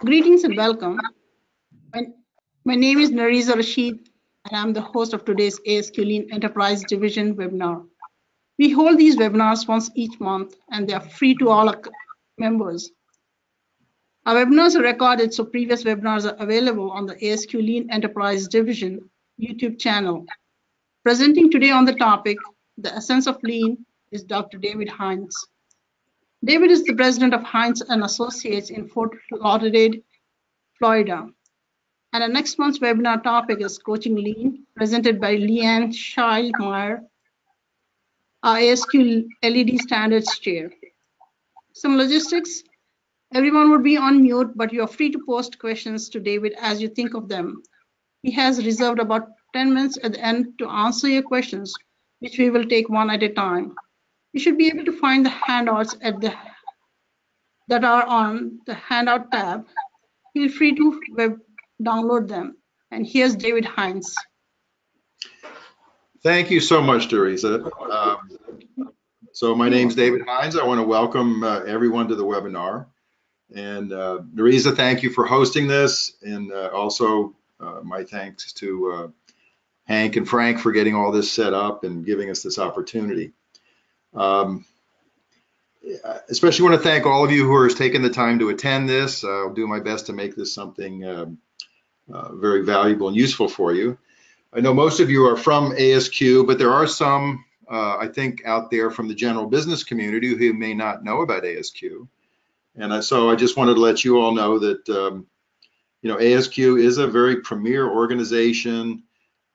Greetings and welcome. My name is Nariza Rashid, and I'm the host of today's ASQ Lean Enterprise Division webinar. We hold these webinars once each month, and they are free to all our members. Our webinars are recorded, so previous webinars are available on the ASQ Lean Enterprise Division YouTube channel. Presenting today on the topic, The Essence of Lean, is Dr. David Hinds. David is the president of Hinds and Associates in Fort Lauderdale, Florida. And our next month's webinar topic is Coaching Lean, presented by Leanne Schildmeyer, our ASQ LED Standards Chair. Some logistics. Everyone would be on mute, but you are free to post questions to David as you think of them. He has reserved about 10 minutes at the end to answer your questions, which we will take one at a time. You should be able to find the handouts that are on the handout tab. Feel free to download them. And here's David Hinds. Thank you so much, Teresa. So my name's David Hinds. I want to welcome everyone to the webinar. And Teresa, thank you for hosting this. And also my thanks to Hank and Frank for getting all this set up and giving us this opportunity. Especially want to thank all of you who are taking the time to attend this. I'll do my best to make this something very valuable and useful for you. I know most of you are from ASQ, but there are some, I think, out there from the general business community who may not know about ASQ. And so I just wanted to let you all know that, ASQ is a very premier organization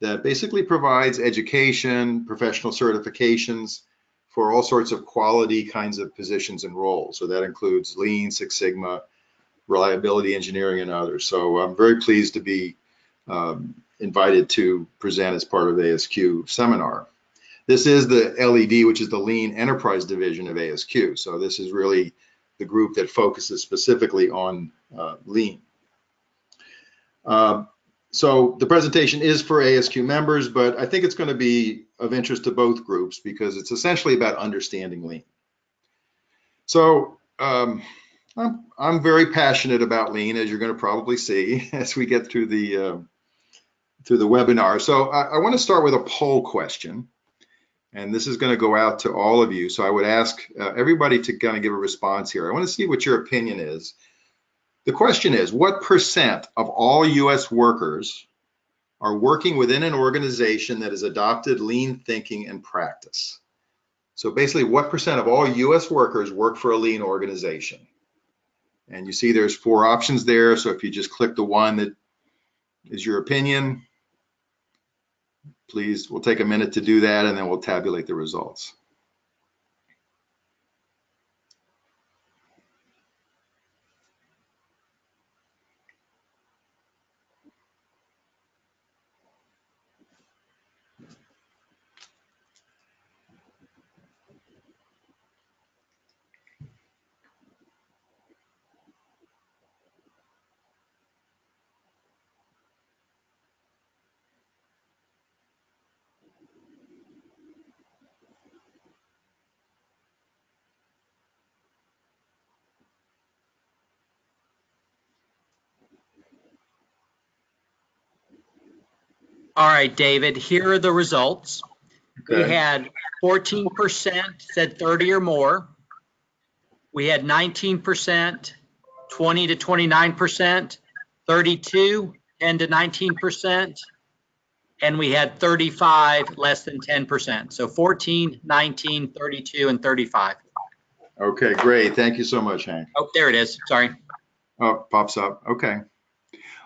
that basically provides education, professional certifications for all sorts of quality kinds of positions and roles. So that includes Lean, Six Sigma, reliability engineering, and others. So I'm very pleased to be invited to present as part of ASQ seminar. This is the LED, which is the Lean Enterprise Division of ASQ. So this is really the group that focuses specifically on Lean. So the presentation is for ASQ members, but I think it's going to be of interest to both groups because it's essentially about understanding Lean. So I'm very passionate about Lean, as you're going to probably see as we get through the webinar. So I want to start with a poll question, and this is going to go out to all of you. So I would ask everybody to kind of give a response here. I want to see what your opinion is. The question is, what % of all US workers are working within an organization that has adopted Lean thinking and practice? So basically, what % of all US workers work for a Lean organization? And you see there's 4 options there. So if you just click the one that is your opinion, please, we'll take a minute to do that and then we'll tabulate the results. All right, David, here are the results. Okay. We had 14% said 30 or more. We had 19%, 20 to 29%, 32, 10 to 19%, and we had 35, less than 10%. So 14, 19, 32, and 35. Okay, great. Thank you so much, Hank. Oh, there it is. Sorry. Oh, pops up. Okay.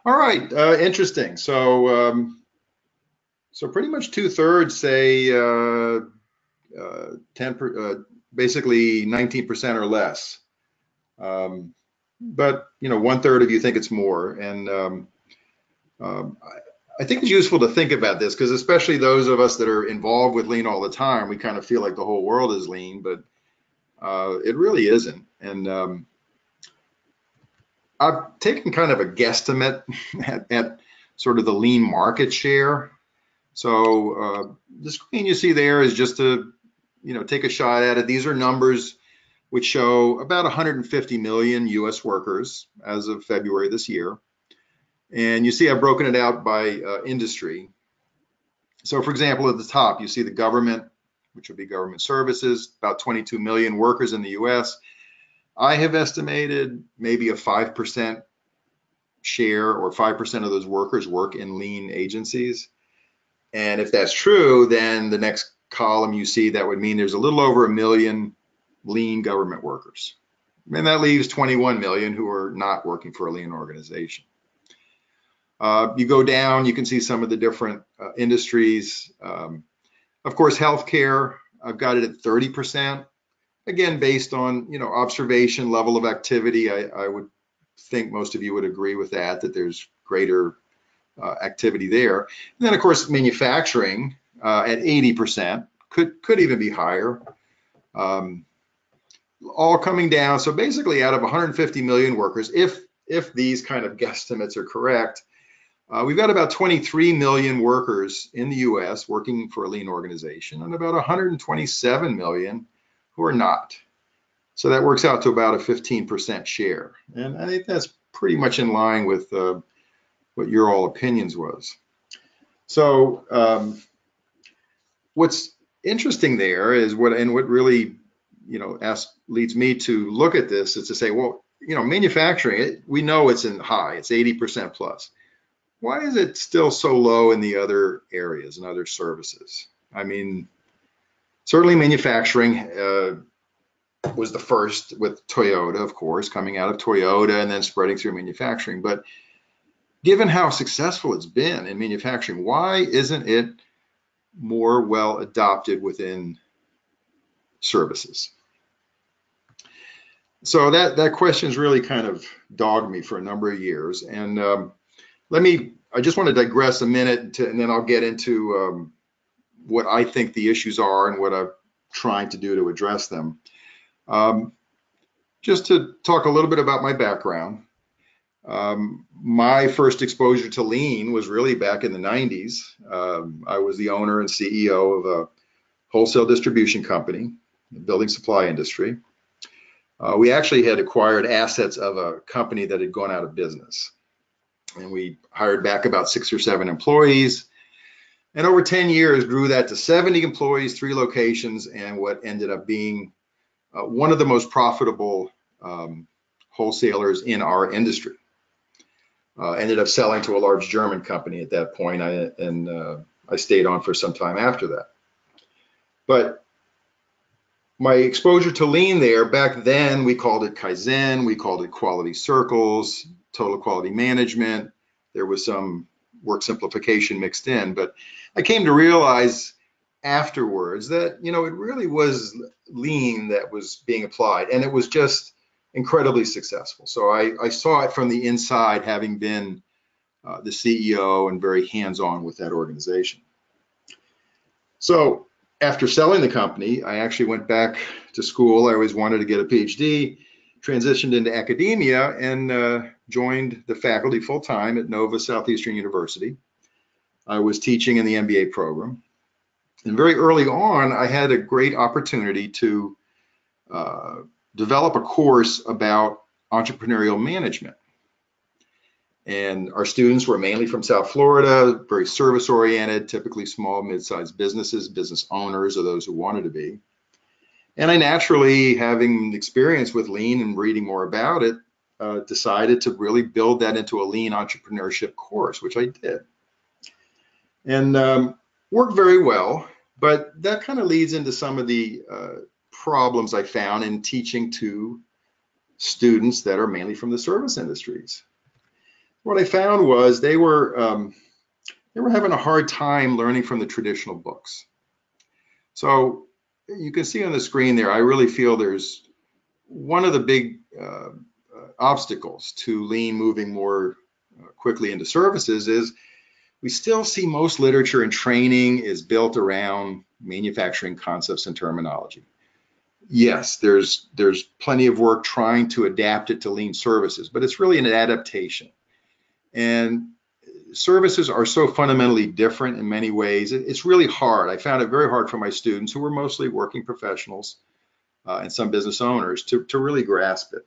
All right. Interesting. So, so pretty much 2/3 say 10, basically 19% or less. But 1/3 of you think it's more. And I think it's useful to think about this because especially those of us that are involved with Lean all the time, we kind of feel like the whole world is Lean, but it really isn't. And I've taken kind of a guesstimate at sort of the Lean market share. So the screen you see there is just to, take a shot at it. These are numbers which show about 150 million US workers as of February this year. And you see I've broken it out by industry. So for example, at the top, you see the government, which would be government services, about 22 million workers in the US. I have estimated maybe a 5% share, or 5% of those workers work in lean agencies. And if that's true, then the next column you see, that would mean there's a little over 1 million lean government workers. And that leaves 21 million who are not working for a lean organization. You go down, you can see some of the different industries. Of course, healthcare, I've got it at 30%. Again, based on observation, level of activity, I would think most of you would agree with that there's greater activity there. And then, of course, manufacturing at 80%, could even be higher. All coming down. So basically, out of 150 million workers, if these kind of guesstimates are correct, we've got about 23 million workers in the US working for a lean organization, and about 127 million who are not. So that works out to about a 15% share. And I think that's pretty much in line with what your all opinions was. So what's interesting there is what really leads me to look at this is to say, well, manufacturing, we know it's high, it's 80% plus. Why is it still so low in the other areas and other services? I mean, certainly manufacturing was the first with Toyota, of course, coming out of Toyota and then spreading through manufacturing. But given how successful it's been in manufacturing, why isn't it more well adopted within services? So that question's really kind of dogged me for a number of years. And I just want to digress a minute and then I'll get into what I think the issues are and what I'm trying to do to address them. Just to talk a little bit about my background. My first exposure to lean was really back in the 90s. I was the owner and CEO of a wholesale distribution company, the building supply industry. We actually had acquired assets of a company that had gone out of business. And we hired back about 6 or 7 employees. And over 10 years, grew that to 70 employees, 3 locations, and what ended up being one of the most profitable wholesalers in our industry. Ended up selling to a large German company at that point, and I stayed on for some time after that. But my exposure to lean there, back then we called it Kaizen, we called it quality circles, total quality management. There was some work simplification mixed in, but I came to realize afterwards that, it really was lean that was being applied, and it was just incredibly successful. So I saw it from the inside, having been the CEO and very hands-on with that organization. So after selling the company, I actually went back to school. I always wanted to get a PhD, transitioned into academia, and joined the faculty full-time at Nova Southeastern University. I was teaching in the MBA program. And very early on, I had a great opportunity to develop a course about entrepreneurial management. And our students were mainly from South Florida, very service-oriented, typically small, mid-sized businesses, business owners, or those who wanted to be. And I naturally, having experience with lean and reading more about it, decided to really build that into a lean entrepreneurship course, which I did. And worked very well, but that kind of leads into some of the problems I found in teaching to students that are mainly from the service industries. What I found was they were having a hard time learning from the traditional books. So you can see on the screen there, I really feel there's one of the big obstacles to lean moving more quickly into services is we still see most literature and training is built around manufacturing concepts and terminology. Yes, there's plenty of work trying to adapt it to lean services, but it's really an adaptation. And services are so fundamentally different in many ways. It's really hard. I found it very hard for my students, who were mostly working professionals, and some business owners to really grasp it.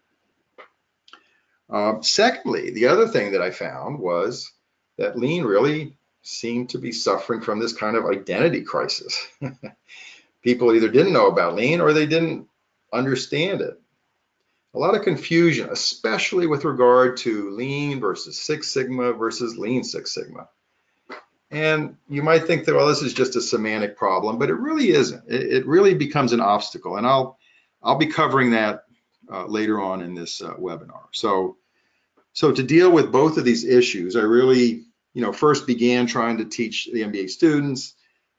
Secondly, the other thing that I found was that lean really seemed to be suffering from this kind of identity crisis. People either didn't know about lean or they didn't understand it. A lot of confusion, especially with regard to lean versus Six Sigma versus Lean Six Sigma. And you might think that, well, this is just a semantic problem, but it really isn't. It really becomes an obstacle. And I'll be covering that later on in this webinar. So to deal with both of these issues, I really, first began trying to teach the MBA students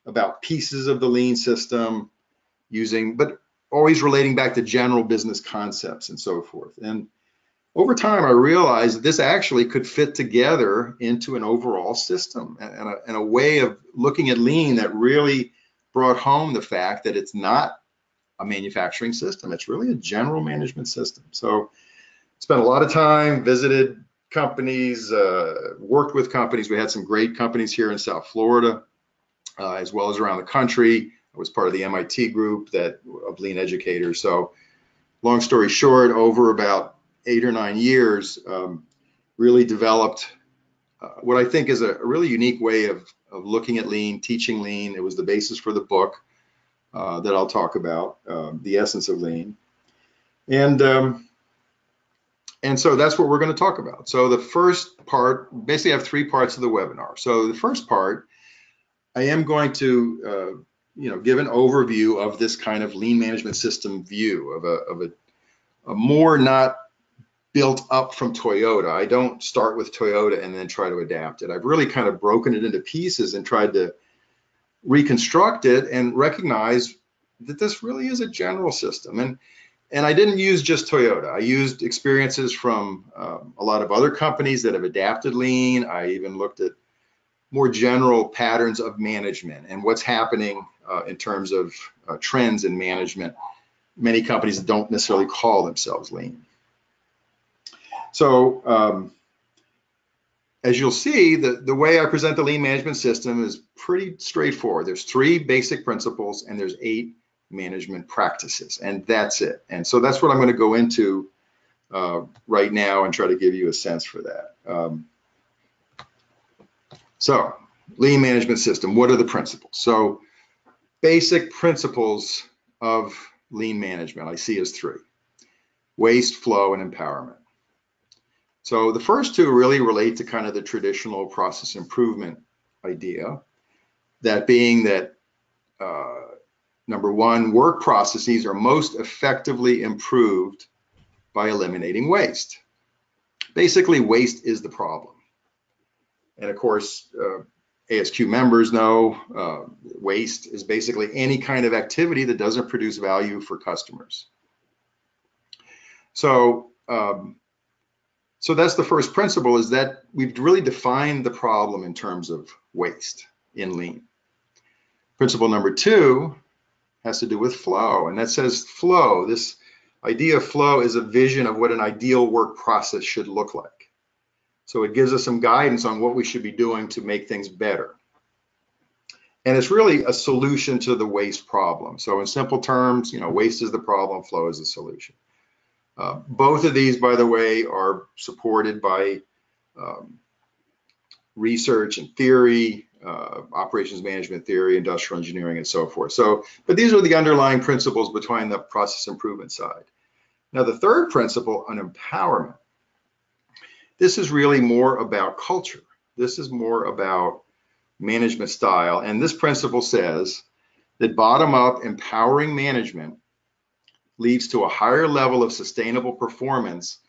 about pieces of the lean system but always relating back to general business concepts and so forth. And over time, I realized that this actually could fit together into an overall system and a way of looking at lean that really brought home the fact that it's not a manufacturing system. It's really a general management system. So spent a lot of time, visited companies, worked with companies. We had some great companies here in South Florida, as well as around the country. I was part of the MIT group of lean educators. So long story short, over about 8 or 9 years, really developed what I think is a really unique way of looking at lean, teaching lean. It was the basis for the book that I'll talk about, The Essence of Lean. And so that's what we're going to talk about. So the first part, basically I have 3 parts of the webinar. So the first part, I am going to give an overview of this kind of lean management system view of a more not built up from Toyota. I don't start with Toyota and then try to adapt it. I've really kind of broken it into pieces and tried to reconstruct it and recognize that this really is a general system. And I didn't use just Toyota. I used experiences from a lot of other companies that have adapted lean. I even looked at more general patterns of management and what's happening in terms of trends in management. Many companies don't necessarily call themselves lean. So as you'll see, the way I present the lean management system is pretty straightforward. There's 3 basic principles and there's 8 management practices, and that's it. And so that's what I'm going to go into right now and try to give you a sense for that. So lean management system, what are the principles? So basic principles of lean management I see as 3: waste, flow, and empowerment. So the first 2 really relate to kind of the traditional process improvement idea, that being that number 1, work processes are most effectively improved by eliminating waste. Basically, waste is the problem. And of course, ASQ members know waste is basically any kind of activity that doesn't produce value for customers. So that's the first principle, is that we've really defined the problem in terms of waste in lean. Principle number 2 has to do with flow, and that says flow. This idea of flow is a vision of what an ideal work process should look like. So it gives us some guidance on what we should be doing to make things better. And it's really a solution to the waste problem. So in simple terms, waste is the problem, flow is the solution. Both of these, by the way, are supported by research and theory, operations management theory, industrial engineering, and so forth. But these are the underlying principles behind the process improvement side. Now, the third principle on empowerment, this is really more about culture. This is more about management style. And this principle says that bottom-up empowering management leads to a higher level of sustainable performance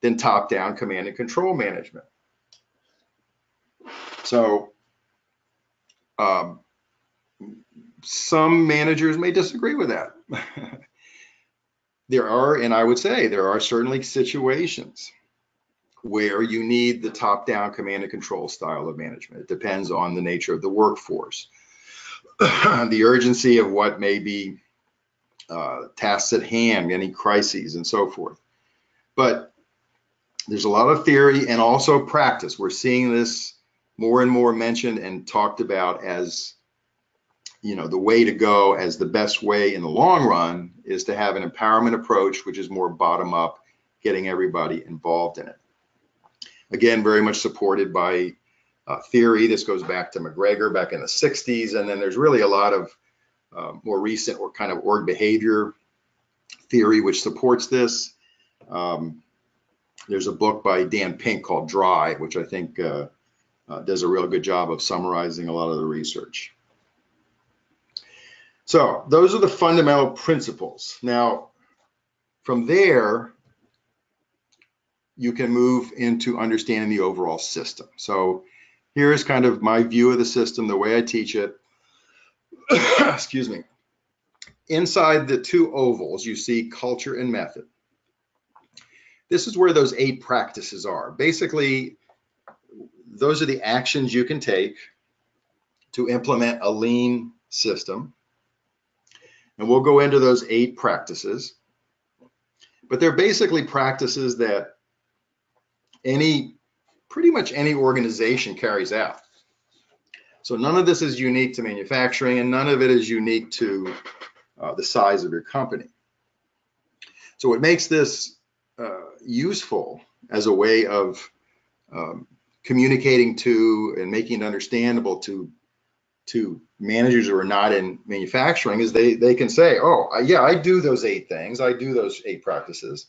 than top-down command and control management. So some managers may disagree with that. There are, and I would say there are certainly situations where you need the top-down command and control style of management. It depends on the nature of the workforce, the urgency of what may be tasks at hand, any crises, and so forth. But there's a lot of theory and also practice. We're seeing this more and more mentioned and talked about as the way to go as the best way in the long run is to have an empowerment approach, which is more bottom up, getting everybody involved in it. Again, very much supported by theory. This goes back to McGregor back in the 60s. And then there's really a lot of more recent or kind of org behavior theory, which supports this. There's a book by Dan Pink called Drive, which I think does a real good job of summarizing a lot of the research. So those are the fundamental principles. Now, from there, you can move into understanding the overall system. So here's kind of my view of the system, the way I teach it. Excuse me. Inside the two ovals, you see culture and method. This is where those 8 practices are. Basically, those are the actions you can take to implement a lean system. And we'll go into those 8 practices. But they're basically practices that pretty much any organization carries out. So none of this is unique to manufacturing, and none of it is unique to the size of your company. So what makes this useful as a way of communicating to and making it understandable to managers who are not in manufacturing is they can say, oh, yeah, I do those 8 things. I do those 8 practices.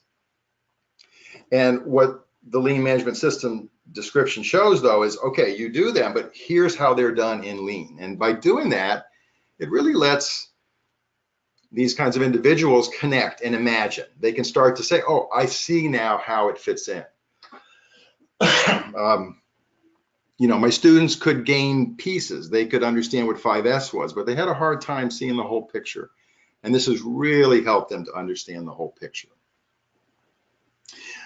And what the lean management system description shows, though, is, okay, you do them, but here's how they're done in lean. And by doing that, it really lets these kinds of individuals connect and imagine. They can start to say, oh, I see now how it fits in. My students could gain pieces. They could understand what 5S was, but they had a hard time seeing the whole picture. And this has really helped them to understand the whole picture.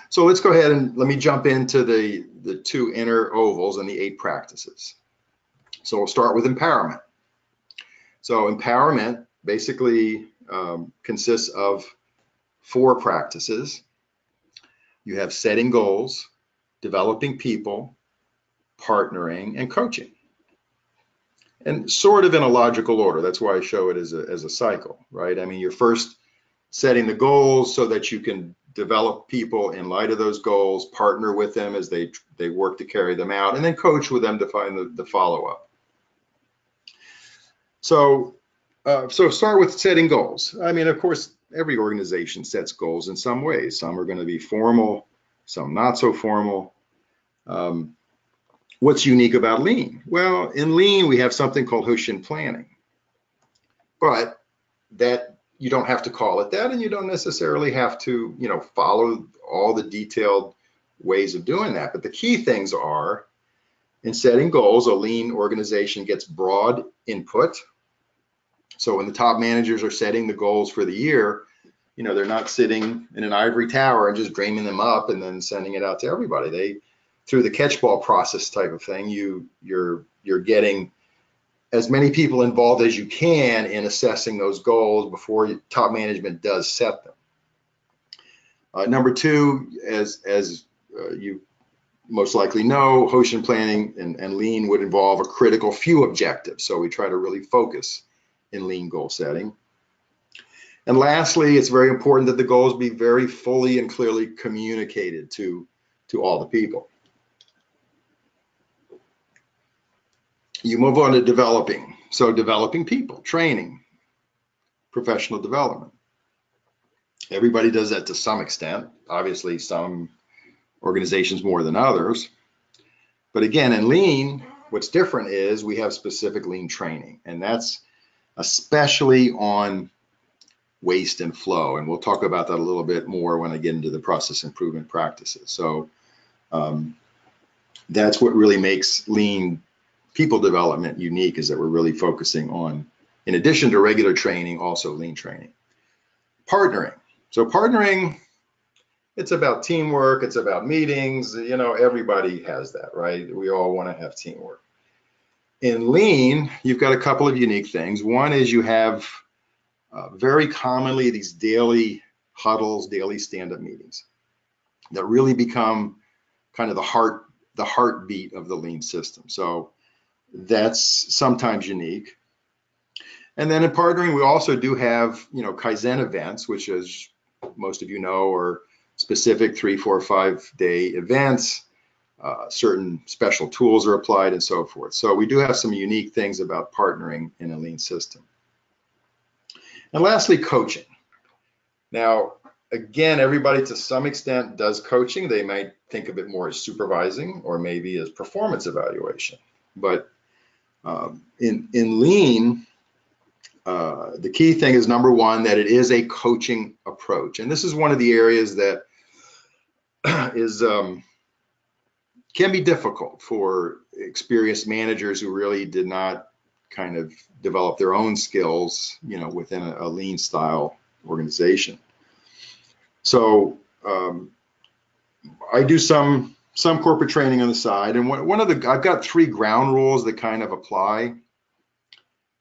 So let's go ahead and let me jump into the 2 inner ovals and the 8 practices. So we'll start with empowerment. So empowerment basically consists of 4 practices. You have setting goals, developing people, partnering, and coaching. And sort of in a logical order. That's why I show it as a cycle, right? I mean, you're first setting the goals so that you can develop people in light of those goals, partner with them as they work to carry them out, and then coach with them to find the follow-up. So start with setting goals. I mean, of course, every organization sets goals in some ways. Some are going to be formal, some not so formal. What's unique about lean? Well, in lean, we have something called Hoshin planning, but that you don't have to call it that, and you don't necessarily have to, follow all the detailed ways of doing that. But the key things are, in setting goals, a lean organization gets broad input. So when the top managers are setting the goals for the year, they're not sitting in an ivory tower and just dreaming them up and then sending it out to everybody. Through the catchball process type of thing, you're getting as many people involved as you can in assessing those goals before top management does set them. Number 2, as you most likely know, Hoshin planning and lean would involve a critical few objectives. So we try to really focus in lean goal setting. And lastly, it's very important that the goals be very fully and clearly communicated to all the people. You move on to developing. So developing people, training, professional development. Everybody does that to some extent. Obviously, some organizations more than others. But again, in lean, what's different is we have specific lean training, and that's especially on waste and flow. And we'll talk about that a little bit more when I get into the process improvement practices. So that's what really makes lean people development unique, is that we're really focusing on, in addition to regular training, also lean training. Partnering. So partnering, it's about teamwork, it's about meetings, everybody has that, right? We all want to have teamwork. In lean, you've got a couple of unique things. One is you have very commonly these daily huddles, daily stand-up meetings that really become kind of the heartbeat of the lean system. So that's sometimes unique. And then in partnering, we also do have, Kaizen events, which, as most of you know, are specific 3, 4, 5-day events. Certain special tools are applied and so forth. So we do have some unique things about partnering in a lean system. And lastly, coaching. Now, again, everybody to some extent does coaching. They might think of it more as supervising or maybe as performance evaluation. But in lean, the key thing is, number one, that it is a coaching approach. And this is one of the areas that is can be difficult for experienced managers who really did not kind of develop their own skills, within a lean style organization. So I do some corporate training on the side, and I've got 3 ground rules that kind of apply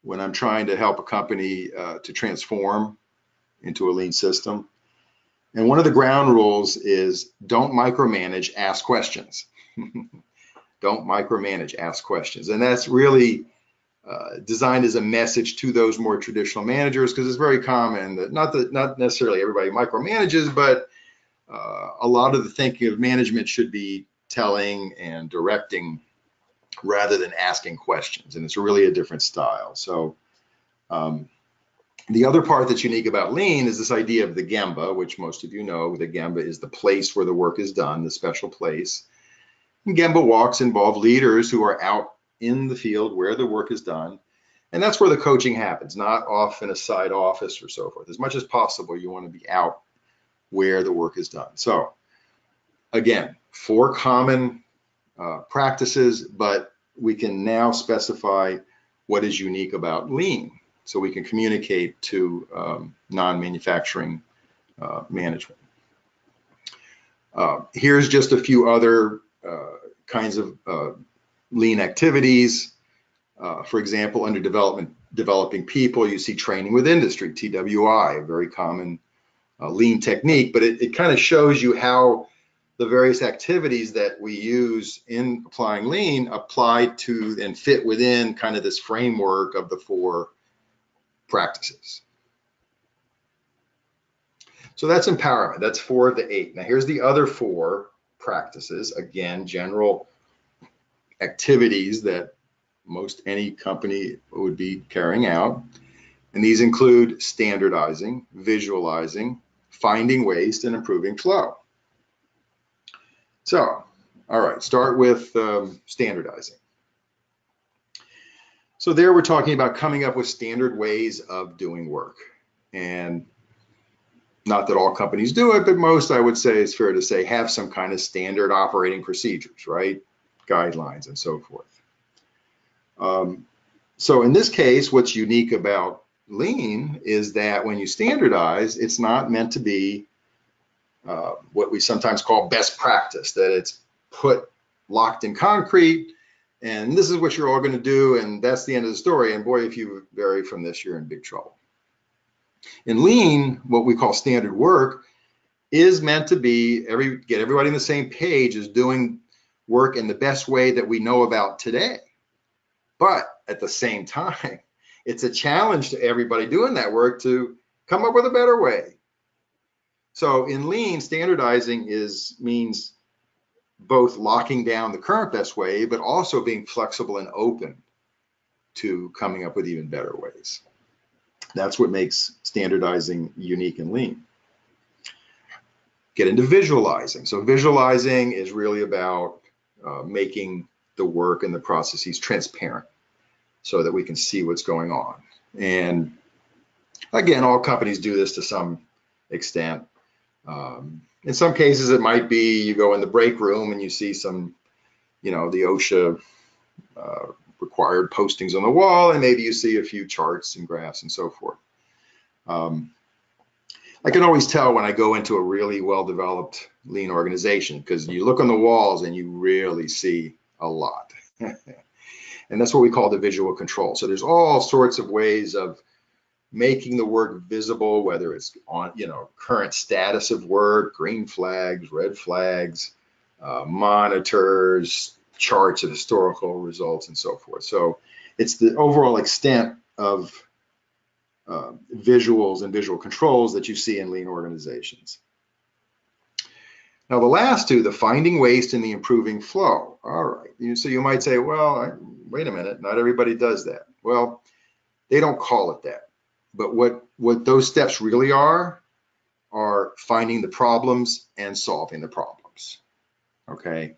when I'm trying to help a company to transform into a lean system. And one of the ground rules is don't micromanage, ask questions. Don't micromanage, ask questions. And that's really designed as a message to those more traditional managers, because it's very common that not necessarily everybody micromanages, but a lot of the thinking of management should be telling and directing rather than asking questions. And it's really a different style. So the other part that's unique about lean is this idea of the Gemba, which most of you know. The Gemba is the place where the work is done, the special place. And Gemba walks involve leaders who are out in the field where the work is done. And that's where the coaching happens, not off in a side office or so forth. As much as possible, you want to be out where the work is done. So again, 4 common practices, but we can now specify what is unique about lean, so we can communicate to non-manufacturing management. Here's just a few other kinds of lean activities. For example, under developing people, you see training with industry, TWI, a very common lean technique, but it kind of shows you how the various activities that we use in applying lean apply to and fit within kind of this framework of the 4 practices. So that's empowerment. That's 4 of the 8. Now here's the other 4 practices. Again, general activities that most any company would be carrying out. And these include standardizing, visualizing, finding waste, and improving flow. So, all right, start with standardizing. So there we're talking about coming up with standard ways of doing work. And not that all companies do it, but most, I would say, it's fair to say, have some kind of standard operating procedures, right? Guidelines and so forth. So in this case, what's unique about lean is that when you standardize, it's not meant to be what we sometimes call best practice, that it's locked in concrete, and this is what you're all going to do, and that's the end of the story. And boy, if you vary from this, you're in big trouble. In lean, what we call standard work is meant to be get everybody on the same page as doing work in the best way that we know about today. But at the same time, it's a challenge to everybody doing that work to come up with a better way. So in lean, standardizing means both locking down the current best way, but also being flexible and open to coming up with even better ways. That's what makes standardizing unique in lean. Get into visualizing. So visualizing is really about making the work and the processes transparent so that we can see what's going on. And again, all companies do this to some extent. In some cases, it might be you go in the break room and you see some, the OSHA required postings on the wall, and maybe you see a few charts and graphs and so forth. I can always tell when I go into a really well-developed lean organization, because you look on the walls and you really see a lot. And that's what we call the visual control. So there's all sorts of ways of making the work visible, whether it's on, current status of work, green flags, red flags, monitors, charts of historical results, and so forth. So it's the overall extent of visuals and visual controls that you see in lean organizations. Now, the last two, the finding waste and the improving flow. All right. So you might say, well, wait a minute, not everybody does that. Well, they don't call it that. But what those steps really are finding the problems and solving the problems. Okay.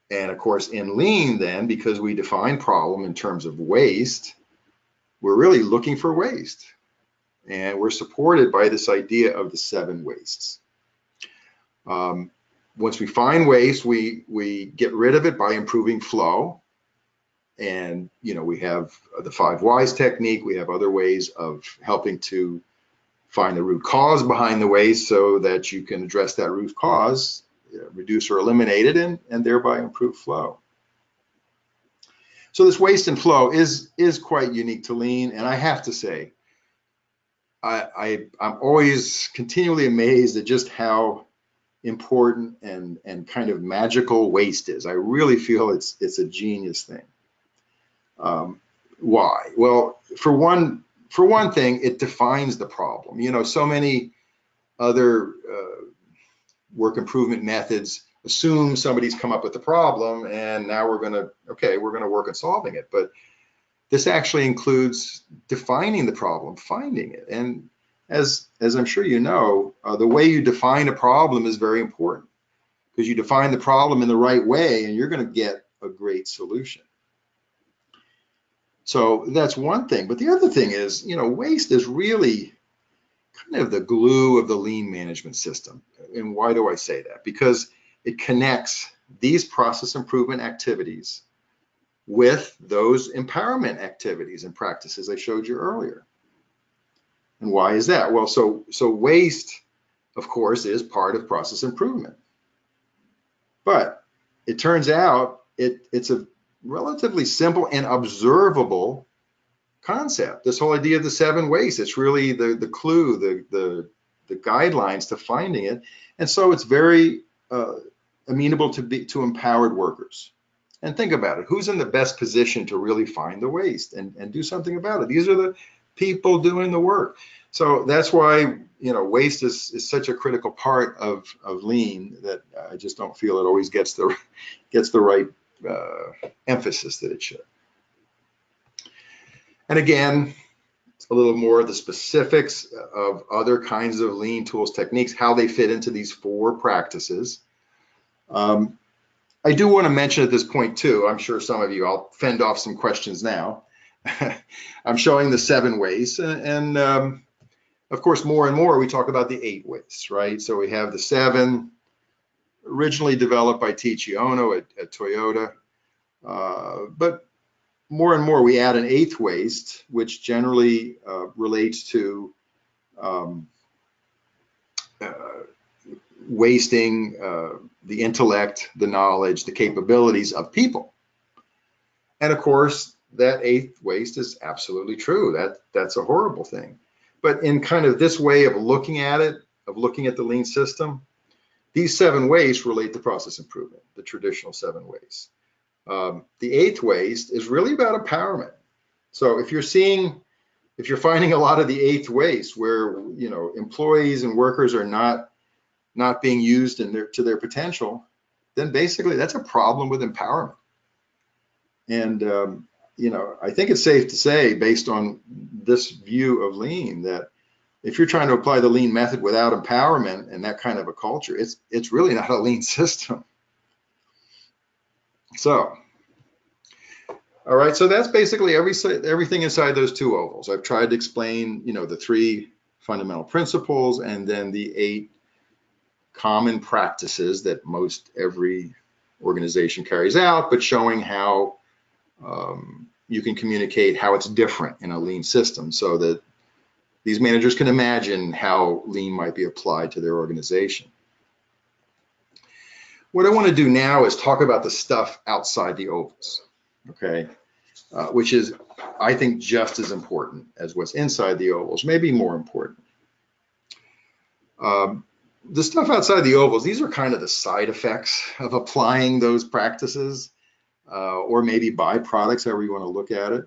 And of course, in lean, then, because we define problem in terms of waste, we're really looking for waste. And we're supported by this idea of the 7 wastes. Once we find waste, we get rid of it by improving flow. And, we have the 5 whys technique. We have other ways of helping to find the root cause behind the waste so that you can address that root cause, reduce or eliminate it, and thereby improve flow. So this waste and flow is quite unique to lean. And I have to say, I'm always continually amazed at just how important and kind of magical waste is. I really feel it's a genius thing. Why? Well, for one thing, it defines the problem. So many other work improvement methods assume somebody's come up with the problem and now we're going to work on solving it. But this actually includes defining the problem, finding it. And as I'm sure you know, the way you define a problem is very important, because you define the problem in the right way and you're going to get a great solution. So that's one thing. But the other thing is, waste is really kind of the glue of the lean management system. And why do I say that? Because it connects these process improvement activities with those empowerment activities and practices I showed you earlier. And why is that? Well, so waste, of course, is part of process improvement. But it turns out it's a relatively simple and observable concept. This whole idea of the 7 wastes, it's really the clue, the guidelines to finding it. And so it's very amenable to empowered workers. And think about it, who's in the best position to really find the waste and do something about it? These are the people doing the work. So that's why, waste is such a critical part of lean that I just don't feel it always gets the right emphasis that it should. And again, a little more of the specifics of other kinds of lean tools, techniques, how they fit into these 4 practices. I do want to mention at this point too, I'm sure some of you, I'll fend off some questions now. I'm showing the 7 ways, and of course, more and more we talk about the 8 ways, right? So we have the 7, originally developed by Taiichi Ohno at Toyota, but more and more we add an 8th waste, which generally relates to wasting the intellect, the knowledge, the capabilities of people. And of course, that 8th waste is absolutely true. That's a horrible thing. But in kind of this way of looking at it, of looking at the lean system, these 7 wastes relate to process improvement, the traditional 7 wastes. The 8th waste is really about empowerment. So if you're finding a lot of the 8th waste where employees and workers are not being used to their potential, then basically that's a problem with empowerment. And I think it's safe to say, based on this view of lean, that if you're trying to apply the lean method without empowerment and that kind of a culture, it's really not a lean system. So, all right, so that's basically everything inside those 2 ovals. I've tried to explain, the 3 fundamental principles and then the 8 common practices that most every organization carries out, but showing how you can communicate how it's different in a lean system so that these managers can imagine how lean might be applied to their organization. What I want to do now is talk about the stuff outside the ovals, okay, which is, I think, just as important as what's inside the ovals, maybe more important. The stuff outside the ovals, these are kind of the side effects of applying those practices, or maybe byproducts, however you want to look at it.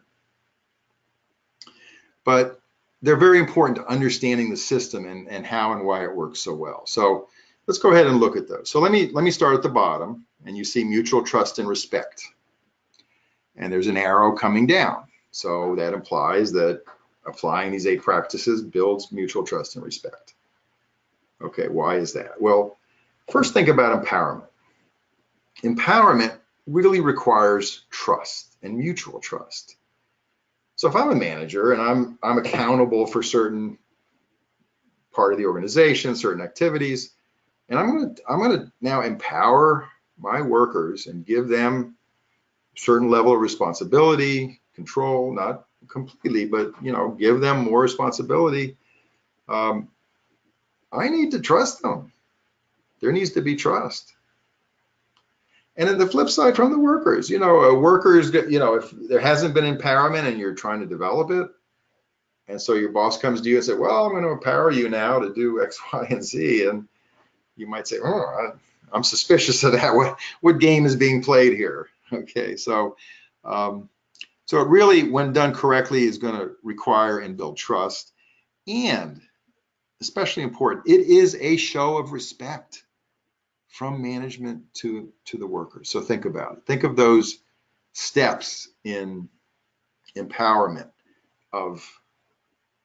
But they're very important to understanding the system and how and why it works so well. So let's go ahead and look at those. So let me start at the bottom, and you see mutual trust and respect. And there's an arrow coming down. So that implies that applying these 8 practices builds mutual trust and respect. Okay, why is that? Well, first think about empowerment. Empowerment really requires trust and mutual trust. So if I'm a manager and I'm accountable for certain part of the organization, certain activities, and I'm gonna now empower my workers and give them a certain level of responsibility, control, not completely, but give them more responsibility. I need to trust them. There needs to be trust. And then the flip side from the workers, workers, if there hasn't been empowerment and you're trying to develop it, and so your boss comes to you and says, well, I'm going to empower you now to do X, Y, and Z. And you might say, oh, I'm suspicious of that. What game is being played here? Okay, so so it really, when done correctly, is going to require and build trust. And especially important, it is a show of respect from management to the workers. So think about it. Think of those steps in empowerment of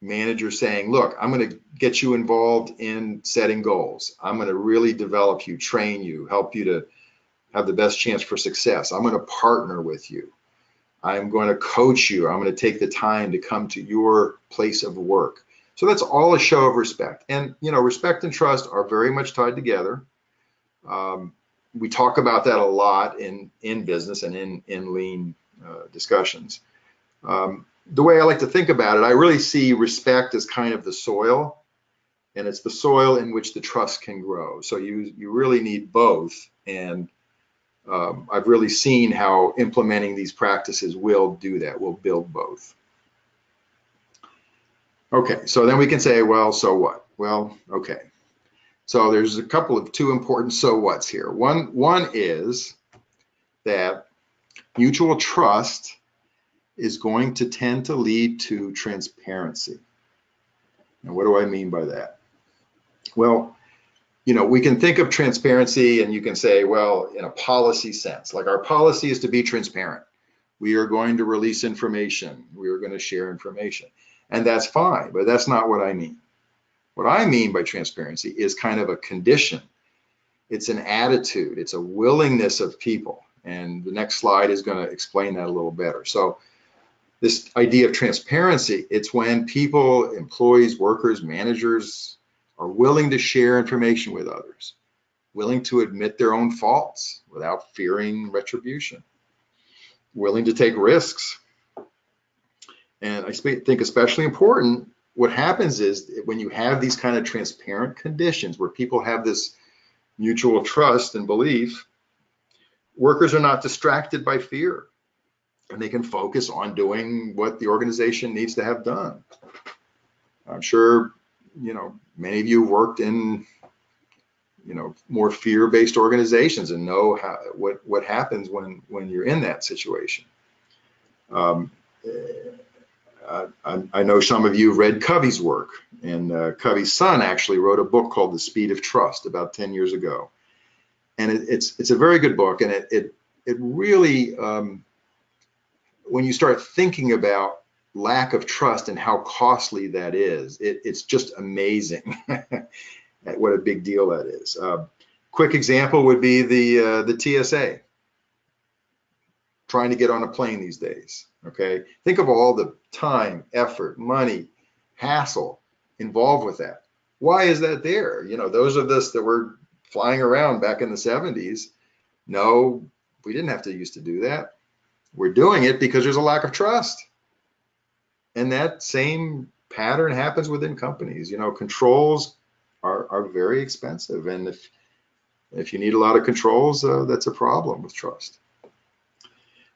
managers saying, look, I'm going to get you involved in setting goals. I'm going to really develop you, train you, help you to have the best chance for success. I'm going to partner with you. I'm going to coach you. I'm going to take the time to come to your place of work. So that's all a show of respect. And, respect and trust are very much tied together. We talk about that a lot in business and in lean discussions. The way I like to think about it, I really see respect as kind of the soil, and it's the soil in which the trust can grow. So you really need both. And I've really seen how implementing these practices will do that, will build both. Okay, so then we can say, well, so what? Well, okay. So there's a couple of 2 important so what's here. One is that mutual trust is going to tend to lead to transparency. And what do I mean by that? Well, we can think of transparency and you can say, well, in a policy sense, like our policy is to be transparent. We are going to release information. We are going to share information. And that's fine, but that's not what I mean. What I mean by transparency is kind of a condition. It's an attitude. It's a willingness of people. And the next slide is going to explain that a little better. So this idea of transparency, it's when people, employees, workers, managers are willing to share information with others, willing to admit their own faults without fearing retribution, willing to take risks. And I think especially important, what happens is when you have these kind of transparent conditions where people have this mutual trust and belief, workers are not distracted by fear and they can focus on doing what the organization needs to have done. I'm sure, many of you worked in, more fear-based organizations and know what happens when you're in that situation. I know some of you have read Covey's work, and Covey's son actually wrote a book called The Speed of Trust about 10 years ago. And it's a very good book, and it really, when you start thinking about lack of trust and how costly that is, it's just amazing at what a big deal that is. Quick example would be the TSA, trying to get on a plane these days. Okay, think of all the time, effort, money, hassle involved with that. Why is that there? Those of us that were flying around back in the 70s, no, we didn't have to used to do that. We're doing it because there's a lack of trust. And that same pattern happens within companies. Controls are very expensive. And if you need a lot of controls, that's a problem with trust.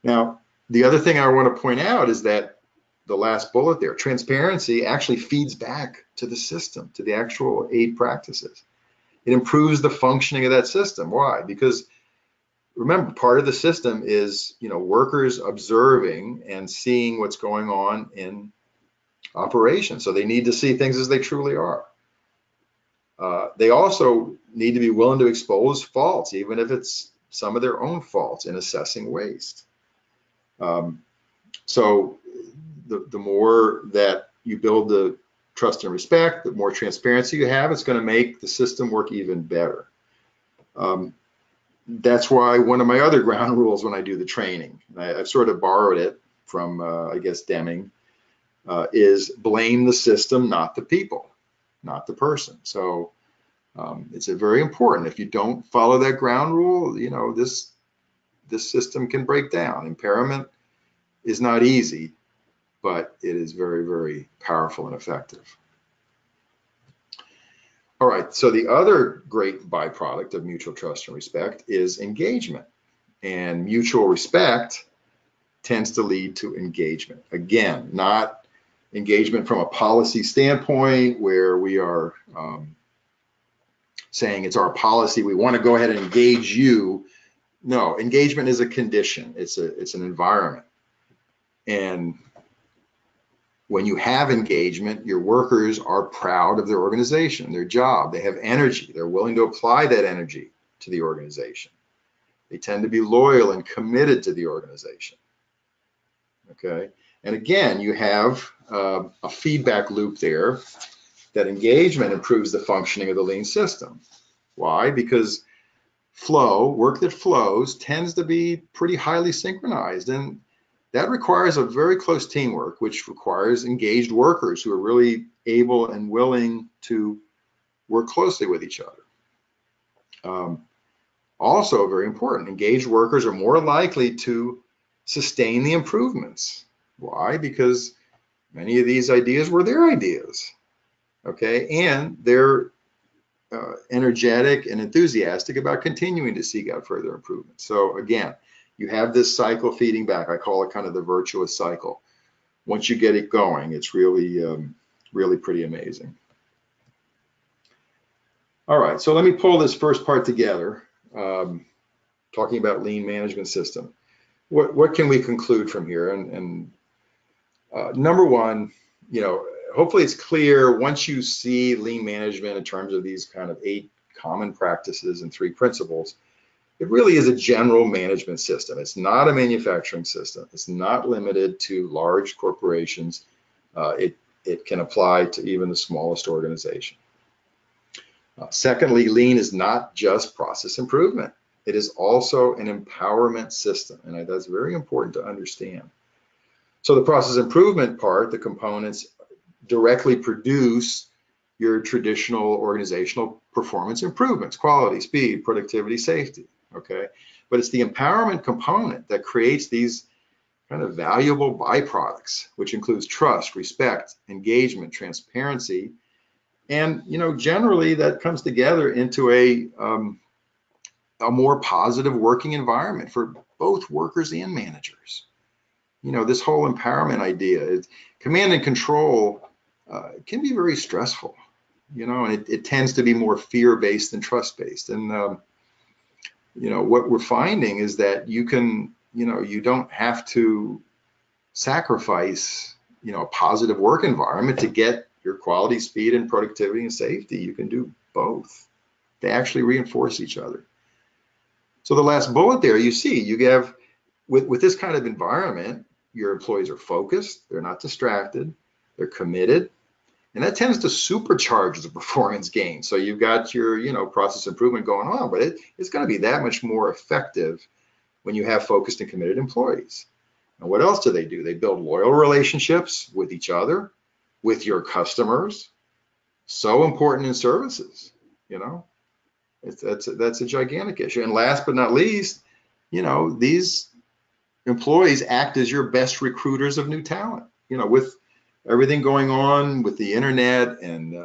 Now, the other thing I want to point out is that the last bullet there, transparency actually feeds back to the system, to the actual 8 practices. It improves the functioning of that system. Why? Because remember, part of the system is, workers observing and seeing what's going on in operation. So they need to see things as they truly are. They also need to be willing to expose faults, even if it's some of their own faults in assessing waste. So the more that you build the trust and respect, the more transparency you have, it's going to make the system work even better. That's why one of my other ground rules when I do the training, I've sort of borrowed it from, I guess, Deming, is blame the system, not the people, not the person. So it's very important. If you don't follow that ground rule, you know, this system can break down. Impairment is not easy, but it is very, very powerful and effective. All right, so the other great byproduct of mutual trust and respect is engagement. And mutual respect tends to lead to engagement. Again, not engagement from a policy standpoint where we are saying it's our policy, we want to go ahead and engage you. No, engagement is a condition. It's an environment. And when you have engagement, your workers are proud of their organization, their job. They have energy. They're willing to apply that energy to the organization. They tend to be loyal and committed to the organization. Okay. And again, you have a feedback loop there that engagement improves the functioning of the lean system. Why? Because work that flows tends to be pretty highly synchronized, and that requires a very close teamwork, which requires engaged workers who are really able and willing to work closely with each other. Also very important, engaged workers are more likely to sustain the improvements. Why? Because many of these ideas were their ideas, okay? And they're energetic and enthusiastic about continuing to seek out further improvements. So again, you have this cycle feeding back. I call it kind of the virtuous cycle. Once you get it going, it's really, really pretty amazing. All right, so let me pull this first part together, talking about lean management system. What can we conclude from here? And number one, you know, hopefully it's clear once you see lean management in terms of these kind of 8 common practices and 3 principles, it really is a general management system. It's not a manufacturing system. It's not limited to large corporations. It can apply to even the smallest organization. Secondly, lean is not just process improvement. It is also an empowerment system, and that's very important to understand. So the process improvement part, the components directly produce your traditional organizational performance improvements, quality, speed, productivity, safety, okay? But it's the empowerment component that creates these kind of valuable byproducts, which includes trust, respect, engagement, transparency, and, you know, generally that comes together into a more positive working environment for both workers and managers. You know, this whole empowerment idea, command and control can be very stressful, you know, and it tends to be more fear-based than trust-based. And, you know, what we're finding is that you can, you know, you don't have to sacrifice, you know, a positive work environment to get your quality, speed, and productivity and safety. You can do both. They actually reinforce each other. So the last bullet there, you see, you have, with this kind of environment, your employees are focused, they're not distracted, they're committed, and that tends to supercharge the performance gain. So you've got your, you know, process improvement going on, but it's going to be that much more effective when you have focused and committed employees. And what else do? They build loyal relationships with each other, with your customers. So important in services, you know. That's a gigantic issue. And last but not least, you know, these employees act as your best recruiters of new talent. You know, with everything going on with the internet and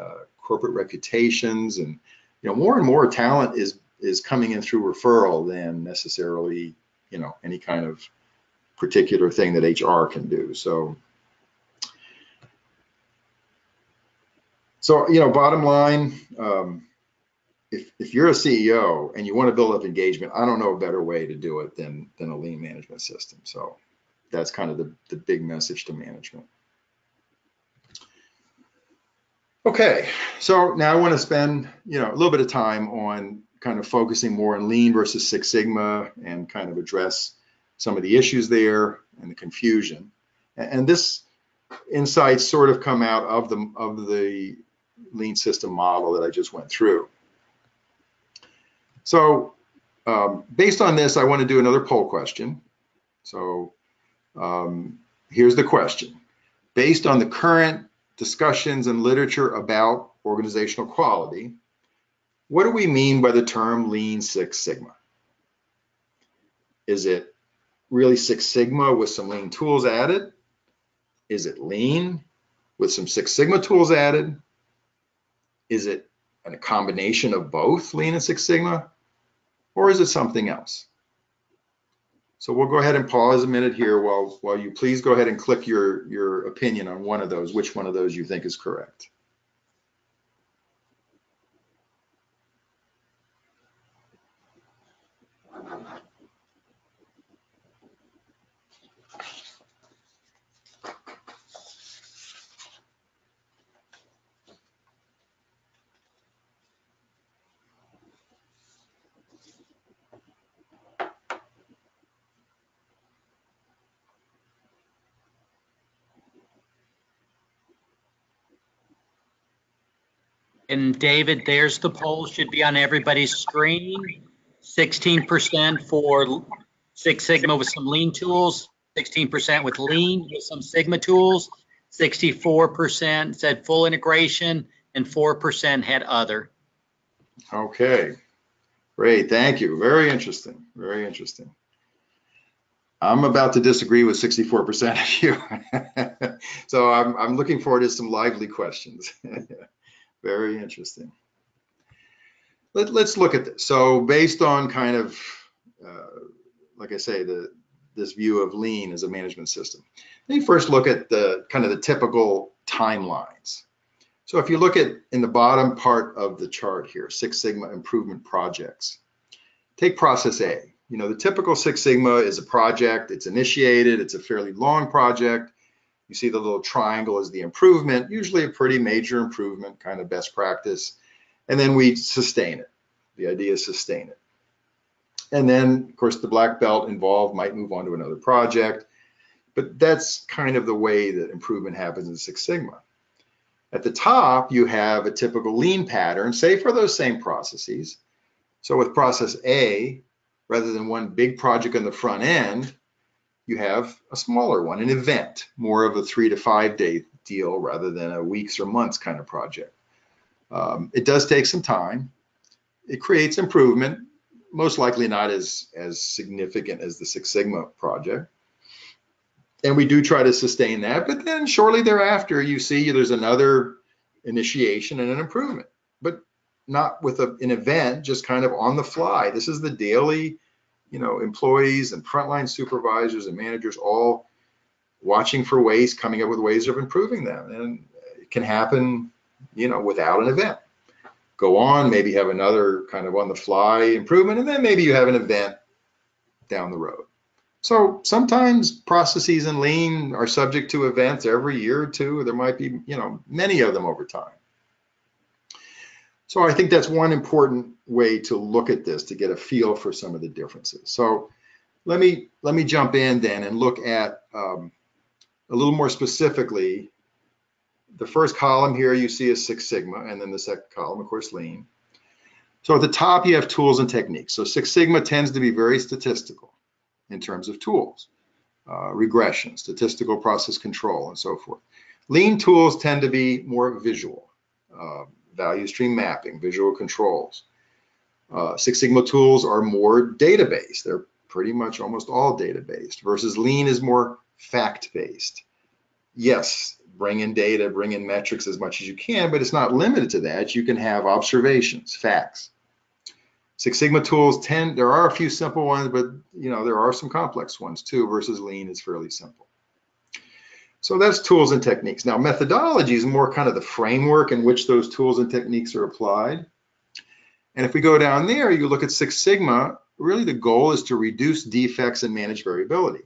corporate reputations, and, you know, more and more talent is coming in through referral than necessarily, you know, any kind of particular thing that HR can do. So, you know, bottom line, if you're a CEO and you want to build up engagement, I don't know a better way to do it than a lean management system. So that's kind of the big message to management. Okay, so now I want to spend, a little bit of time on kind of focusing more on Lean versus Six Sigma and kind of address some of the issues there and the confusion. And this insights sort of come out of the Lean system model that I just went through. So based on this, I want to do another poll question. So here's the question. Based on the current discussions and literature about organizational quality, what do we mean by the term Lean Six Sigma? Is it really Six Sigma with some Lean tools added? Is it Lean with some Six Sigma tools added? Is it a combination of both Lean and Six Sigma? Or is it something else? So we'll go ahead and pause a minute here while you please go ahead and click your opinion on one of those, which one of those you think is correct. And David, there's the poll, should be on everybody's screen. 16% for Six Sigma with some Lean tools, 16% with Lean with some Sigma tools, 64% said full integration, and 4% had other. Okay, great, thank you. Very interesting, very interesting. I'm about to disagree with 64% of you. So I'm looking forward to some lively questions. Very interesting. Let's look at this. So based on kind of, like I say, this view of Lean as a management system, let me first look at the kind of the typical timelines. So if you look at in the bottom part of the chart here, Six Sigma improvement projects, take process A. The typical Six Sigma is a project, it's initiated, it's a fairly long project. You see the little triangle is the improvement, usually a pretty major improvement, kind of best practice. And then we sustain it. The idea is sustain it. And then, of course, the black belt involved might move on to another project. But that's kind of the way that improvement happens in Six Sigma. At the top, you have a typical Lean pattern, say for those same processes. So with process A, rather than one big project on the front end, you have a smaller one, an event, more of a 3 to 5 day deal rather than a weeks or months kind of project. It does take some time. It creates improvement, most likely not as significant as the Six Sigma project. And we do try to sustain that, but then shortly thereafter, you see there's another initiation and an improvement, but not with an event, just kind of on the fly. This is the daily employees and frontline supervisors and managers all watching for ways, coming up with ways of improving them. And it can happen, without an event. Go on, maybe have another kind of on the fly improvement, and then maybe you have an event down the road. So sometimes processes in Lean are subject to events every year or two. There might be, many of them over time. So I think that's one important way to look at this to get a feel for some of the differences. So let me jump in then and look at a little more specifically. The first column here you see is Six Sigma, and then the second column, of course, Lean. So at the top you have tools and techniques. So Six Sigma tends to be very statistical in terms of tools, regression, statistical process control, and so forth. Lean tools tend to be more visual. Value stream mapping, visual controls. Six Sigma tools are more data-based. They're pretty much almost all data-based, versus Lean is more fact-based. Yes, bring in data, bring in metrics as much as you can, but it's not limited to that. You can have observations, facts. Six Sigma tools there are a few simple ones, but there are some complex ones too, versus Lean is fairly simple. So that's tools and techniques. Now, methodology is more kind of the framework in which those tools and techniques are applied. And if we go down there, you look at Six Sigma, really the goal is to reduce defects and manage variability,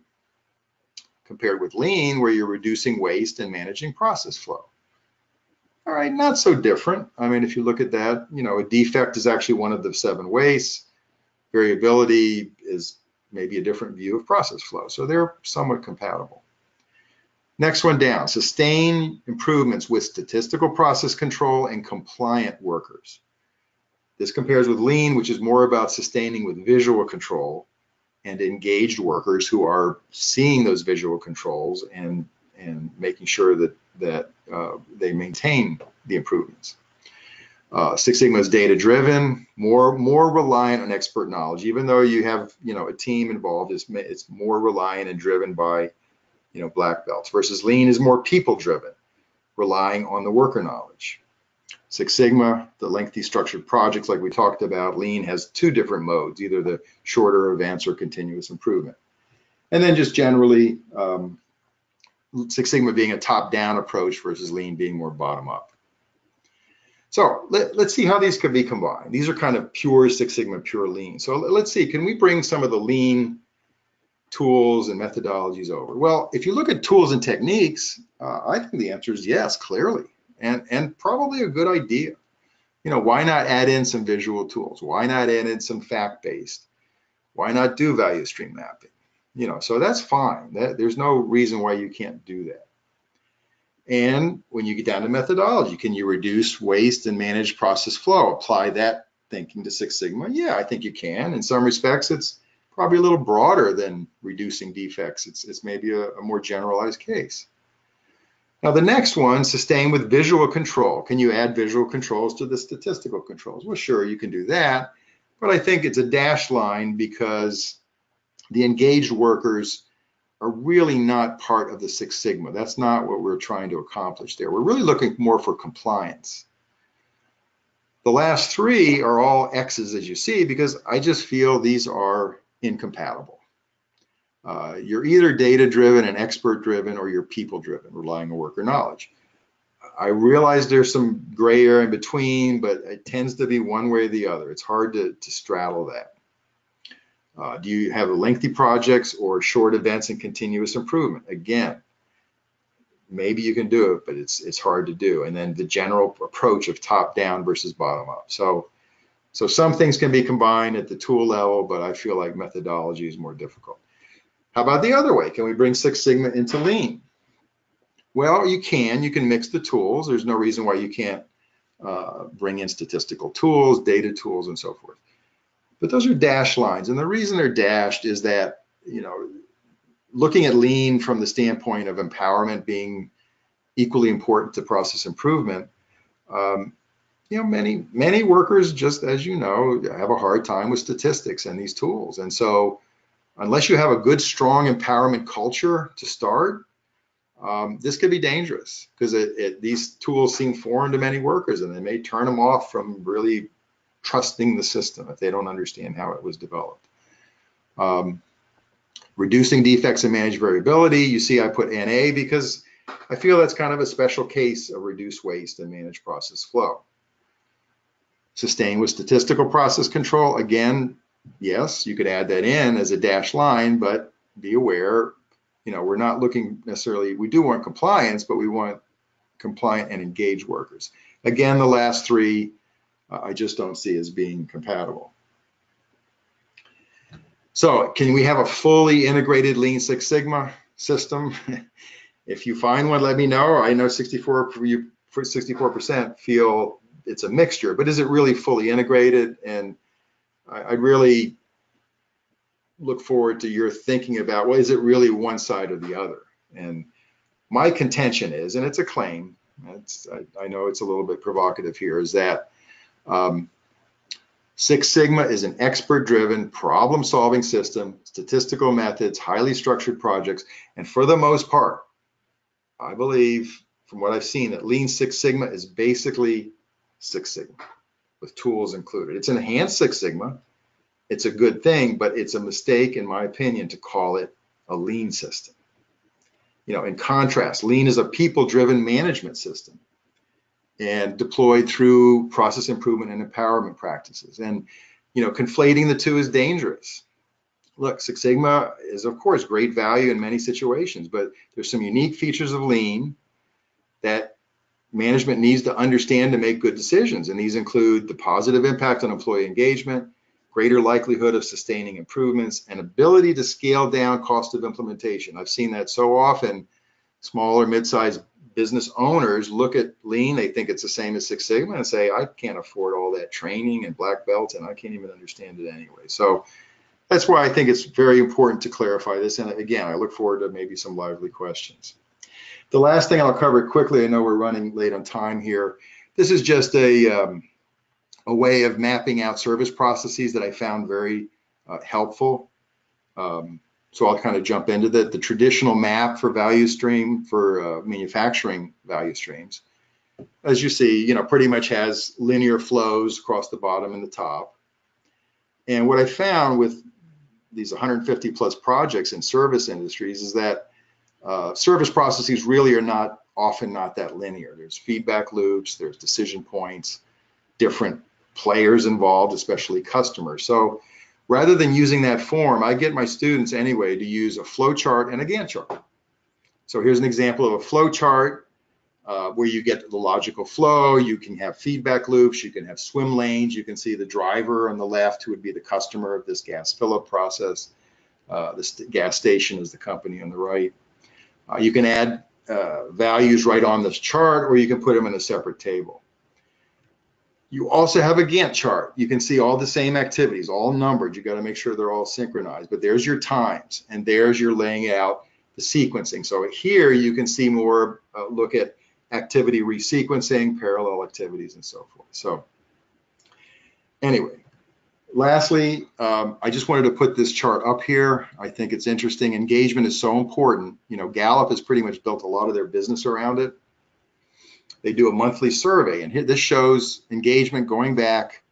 compared with Lean, where you're reducing waste and managing process flow. All right, not so different. I mean, if you look at that, you know, a defect is actually one of the 7 wastes. Variability is maybe a different view of process flow. So they're somewhat compatible. Next one down, sustain improvements with statistical process control and compliant workers. This compares with lean, which is more about sustaining with visual control and engaged workers who are seeing those visual controls and making sure that they maintain the improvements. Six Sigma is data driven, more reliant on expert knowledge. Even though you have, you know, a team involved, it's more reliant and driven by, you know, black belts, versus lean is more people driven, relying on the worker knowledge. Six Sigma, the lengthy structured projects like we talked about. Lean has 2 different modes, either the shorter events or continuous improvement. And then just generally, Six Sigma being a top-down approach versus lean being more bottom-up. So let's see how these could be combined. These are kind of pure Six Sigma, pure lean. So let's see, can we bring some of the lean tools and methodologies over? Well, if you look at tools and techniques, I think the answer is yes, clearly, and probably a good idea. You know, why not add in some visual tools? Why not add in some fact-based? Why not do value stream mapping? You know, so that's fine. There's no reason why you can't do that. And when you get down to methodology, can you reduce waste and manage process flow? Apply that thinking to Six Sigma? Yeah, I think you can. In some respects, it's probably a little broader than reducing defects. It's maybe a more generalized case. Now the next one, sustain with visual control. Can you add visual controls to the statistical controls? Well, sure, you can do that, but I think it's a dashed line because the engaged workers are really not part of the Six Sigma. That's not what we're trying to accomplish there. We're really looking more for compliance. The last 3 are all X's, as you see, because I just feel these are incompatible. You're either data-driven and expert-driven, or you're people-driven, relying on worker knowledge. I realize there's some gray area in between, but it tends to be one way or the other. It's hard to straddle that. Do you have lengthy projects or short events and continuous improvement? Again, maybe you can do it, but it's hard to do. And then the general approach of top-down versus bottom-up. So some things can be combined at the tool level, but I feel like methodology is more difficult. How about the other way? Can we bring Six Sigma into lean? Well, you can mix the tools. There's no reason why you can't bring in statistical tools, data tools, and so forth. But those are dashed lines. And the reason they're dashed is that, you know, looking at lean from the standpoint of empowerment being equally important to process improvement, you know, many workers, just as you know, have a hard time with statistics and these tools. And so unless you have a good, strong empowerment culture to start, this could be dangerous because these tools seem foreign to many workers, and they may turn them off from really trusting the system if they don't understand how it was developed. Reducing defects and manage variability. You see I put NA because I feel that's kind of a special case of reduce waste and manage process flow. Sustain with statistical process control. Again, yes, you could add that in as a dashed line, but be aware, you know, we're not looking necessarily, we do want compliance, but we want compliant and engaged workers. Again, the last 3, I just don't see as being compatible. So can we have a fully integrated Lean Six Sigma system? If you find one, let me know. I know 64% feel it's a mixture, but is it really fully integrated? And I really look forward to your thinking about, well, is it really one side or the other? And my contention is, and it's a claim, I know it's a little bit provocative here, is that Six Sigma is an expert-driven, problem-solving system, statistical methods, highly structured projects, and for the most part, I believe, from what I've seen, that Lean Six Sigma is basically Six Sigma with tools included. It's enhanced Six Sigma. It's a good thing, but it's a mistake, in my opinion, to call it a lean system. You know, in contrast, lean is a people-driven management system and deployed through process improvement and empowerment practices. And, you know, conflating the two is dangerous. Look, Six Sigma is, of course, great value in many situations, but there's some unique features of lean that management needs to understand to make good decisions. And these include the positive impact on employee engagement, greater likelihood of sustaining improvements, and ability to scale down cost of implementation. I've seen that so often. Small or mid-sized business owners look at lean, they think it's the same as Six Sigma, and say, I can't afford all that training and black belts, and I can't even understand it anyway. So that's why I think it's very important to clarify this. And again, I look forward to maybe some lively questions. The last thing I'll cover quickly, I know we're running late on time here. This is just a way of mapping out service processes that I found very helpful. So I'll kind of jump into that. The traditional map for value stream for manufacturing value streams, as you see, pretty much has linear flows across the bottom and the top. And what I found with these 150 plus projects in service industries is that service processes really are often not that linear. There's feedback loops, there's decision points, different players involved, especially customers. So rather than using that form, I get my students anyway to use a flow chart and a Gantt chart. So here's an example of a flow chart where you get the logical flow. You can have feedback loops, you can have swim lanes, you can see the driver on the left who would be the customer of this gas fill-up process. This gas station is the company on the right. You can add values right on this chart, or you can put them in a separate table. You also have a Gantt chart. You can see all the same activities, all numbered. You got to make sure they're all synchronized, but there's your times and there's your laying out the sequencing. So here you can see more, look at activity resequencing, parallel activities, and so forth. So anyway, lastly, I just wanted to put this chart up here. I think it's interesting. Engagement is so important. Gallup has pretty much built a lot of their business around it. They do a monthly survey, and here, this shows engagement going back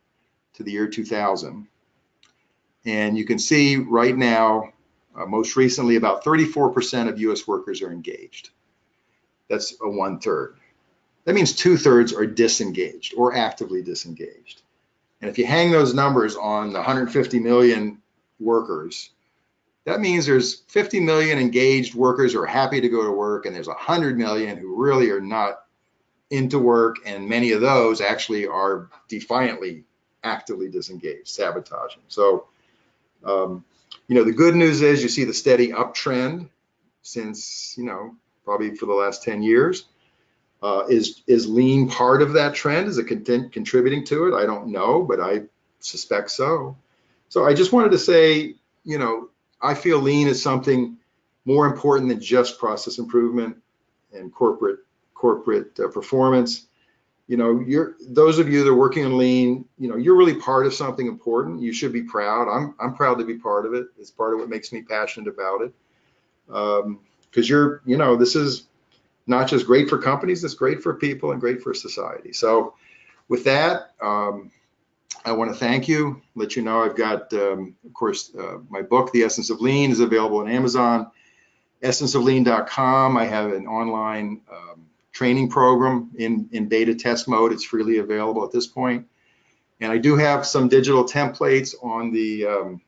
to the year 2000. And you can see right now, most recently, about 34% of US workers are engaged. That's a 1/3. That means 2/3 are disengaged or actively disengaged. And if you hang those numbers on the 150 million workers, that means there's 50 million engaged workers who are happy to go to work, and there's 100 million who really are not into work, and many of those actually are defiantly actively disengaged, sabotaging. So, the good news is you see the steady uptrend since, probably for the last 10 years. Is lean part of that trend? Is it contributing to it? I don't know, but I suspect so. So I just wanted to say, I feel lean is something more important than just process improvement and corporate performance. Those of you that are working on lean, you're really part of something important. You should be proud. I'm proud to be part of it. It's part of what makes me passionate about it. Because this is not just great for companies, it's great for people and great for society. So with that, I want to thank you, let you know I've got, of course, my book, The Essence of Lean, is available on Amazon, essenceoflean.com. I have an online training program in beta test mode. It's freely available at this point. And I do have some digital templates on the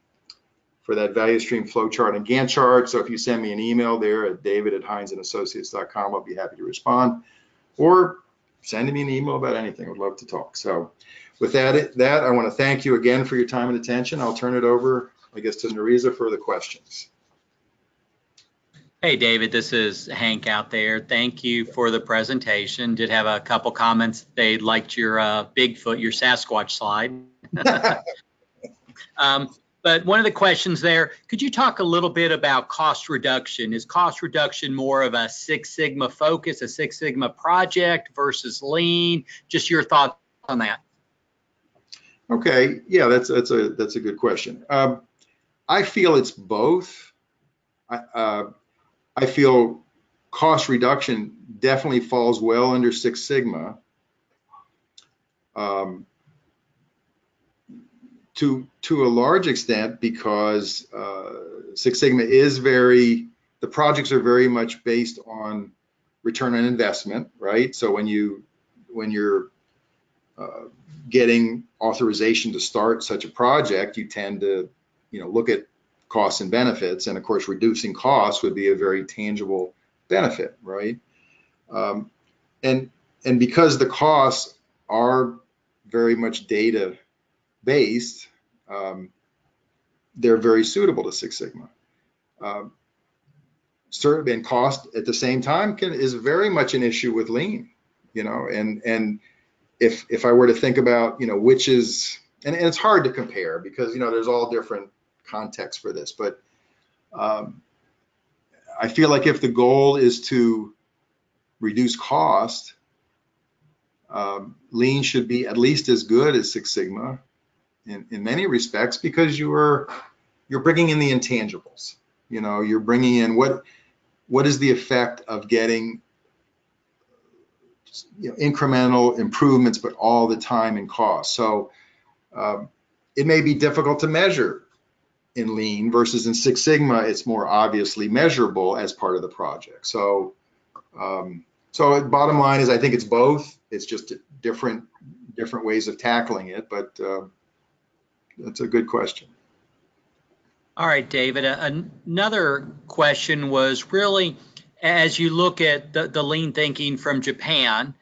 for that value stream flow chart and Gantt chart. So if you send me an email there at david@hindsandassociates.com, I'll be happy to respond. Or send me an email about anything. I'd love to talk. So with that, I want to thank you again for your time and attention. I'll turn it over, I guess, to Nerissa for the questions. Hey, David, this is Hank out there. Thank you for the presentation. Did have a couple comments. They liked your Bigfoot, your Sasquatch slide. But one of the questions there, could you talk a little bit about cost reduction? Is cost reduction more of a Six Sigma focus, a Six Sigma project versus lean? Just your thoughts on that. Okay, yeah, that's a good question. I feel it's both. I feel cost reduction definitely falls well under Six Sigma. To a large extent, because Six Sigma is the projects are very much based on return on investment, right? So when you're getting authorization to start such a project, you tend to, look at costs and benefits, and of course, reducing costs would be a very tangible benefit, right? And And because the costs are very much data based, they're very suitable to Six Sigma. Certainly, and cost at the same time is very much an issue with lean, and if I were to think about, which is, and it's hard to compare because, there's all different contexts for this, but I feel like if the goal is to reduce cost, lean should be at least as good as Six Sigma in many respects, because you're bringing in the intangibles. You're bringing in what is the effect of getting incremental improvements, but all the time in cost. So it may be difficult to measure in lean versus in Six Sigma. It's more obviously measurable as part of the project. So bottom line is, I think it's both. It's just different ways of tackling it, but that's a good question. All right, David. Another question was really, as you look at the lean thinking from Japan,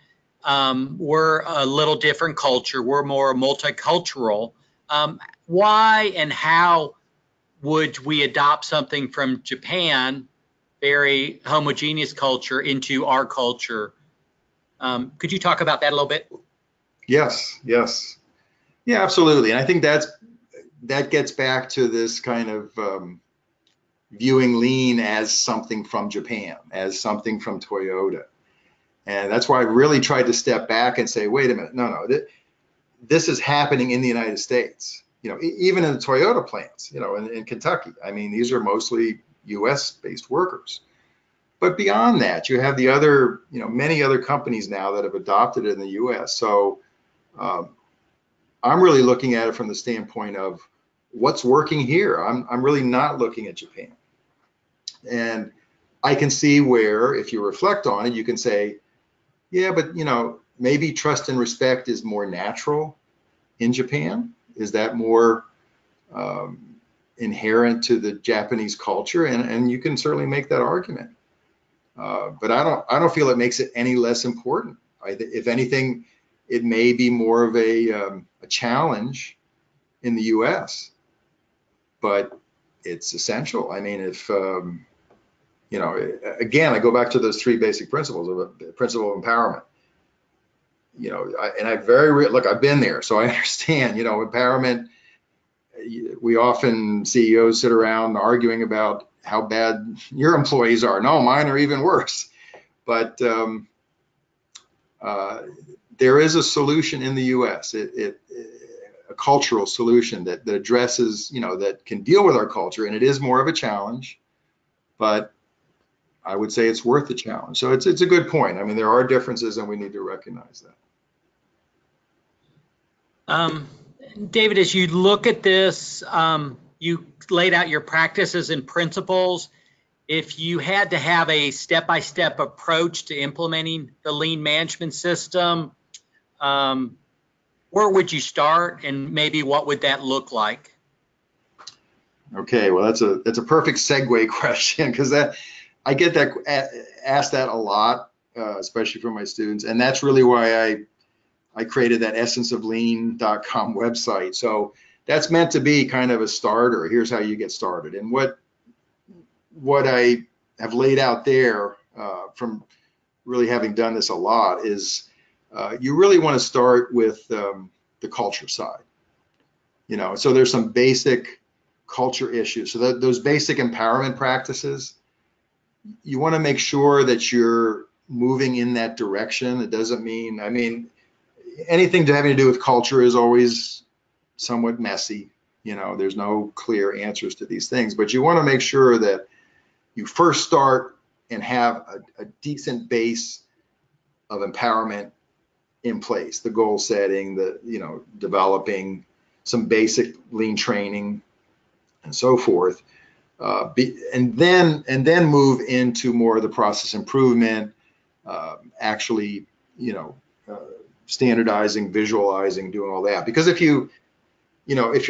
we're a little different culture. We're more multicultural. Why and how would we adopt something from Japan, very homogeneous culture, into our culture? Could you talk about that a little bit? Yes. Yeah, absolutely. And I think that gets back to this kind of viewing lean as something from Japan, as something from Toyota. And that's why I really tried to step back and say, wait a minute, no, this is happening in the United States. Even in the Toyota plants, in Kentucky. I mean, these are mostly US-based workers. But beyond that, you have the other, many other companies now that have adopted it in the US. So I'm really looking at it from the standpoint of what's working here. I'm really not looking at Japan. And I can see where, if you reflect on it, you can say, yeah, but maybe trust and respect is more natural in Japan. Is that more inherent to the Japanese culture? And you can certainly make that argument. But I don't feel it makes it any less important. If anything, it may be more of a challenge in the U.S., but it's essential. I mean, if again, I go back to those three basic principles of the principle of empowerment. I've been there, so I understand. Empowerment. We often, CEOs sit around arguing about how bad your employees are. No, mine are even worse. But there is a solution in the U.S. A cultural solution that addresses, that can deal with our culture, and it is more of a challenge, but I would say it's worth the challenge. So it's a good point. I mean, there are differences, and we need to recognize that. David, as you look at this, you laid out your practices and principles. If you had to have a step-by-step approach to implementing the lean management system, where would you start, and maybe what would that look like? Okay, well, that's a perfect segue question, because I get asked that a lot, especially from my students, and that's really why I created that essenceoflean.com website. So that's meant to be kind of a starter. Here's how you get started. And what I have laid out there from really having done this a lot is you really want to start with the culture side. So there's some basic culture issues. So those basic empowerment practices, you want to make sure that you're moving in that direction. It doesn't mean, anything having to do with culture is always somewhat messy. There's no clear answers to these things, but you want to make sure that you first start and have a decent base of empowerment in place, the goal setting, developing some basic lean training and so forth. And then move into more of the process improvement, actually, standardizing, visualizing, doing all that. Because if you're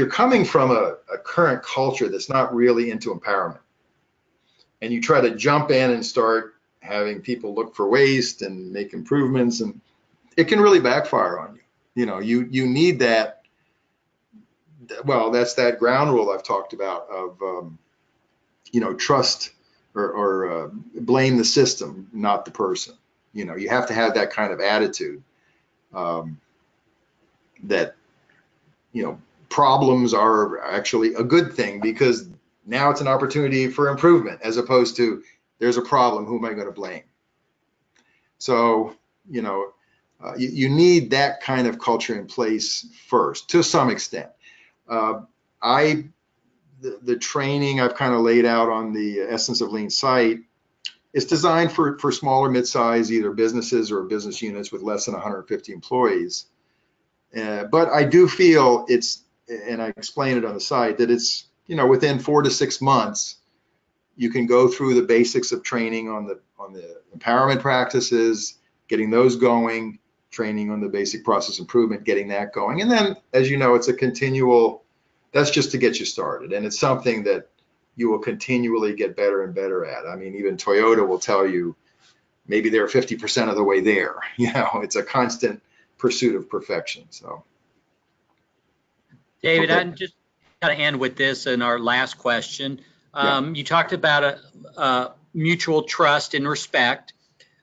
coming from a current culture that's not really into empowerment, and you try to jump in and start having people look for waste and make improvements, and it can really backfire on you. You know, you need that. Well, that's that ground rule I've talked about of, you know, trust or blame the system, not the person. You know, you have to have that kind of attitude, that, you know, problems are actually a good thing because now it's an opportunity for improvement as opposed to there's a problem, who am I going to blame? So, you know, you need that kind of culture in place first to some extent. The training I've kind of laid out on the Essence of Lean site is designed for smaller mid-size either businesses or business units with less than 150 employees. But I do feel it's, and I explain it on the site, that it's, you know, within 4 to 6 months, you can go through the basics of training on the empowerment practices, getting those going, training on the basic process improvement, getting that going. And then, as you know, it's a continual, that's just to get you started. And it's something that you will continually get better and better at. I mean, even Toyota will tell you maybe they're 50% of the way there. You know, it's a constant pursuit of perfection. So, David, okay. I'm just going to end with this in our last question. Yeah. You talked about a mutual trust and respect.